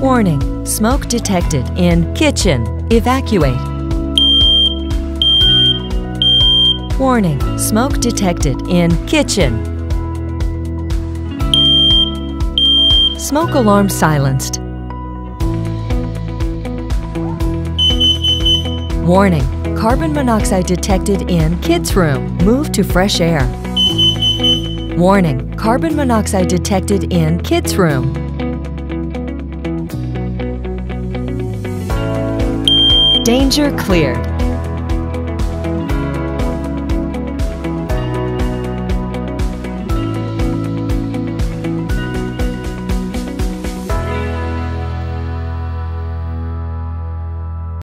Warning, smoke detected in kitchen. Evacuate. Warning, smoke detected in kitchen. Smoke alarm silenced. Warning, carbon monoxide detected in kids' room. Move to fresh air. Warning, carbon monoxide detected in kids' room. Danger cleared.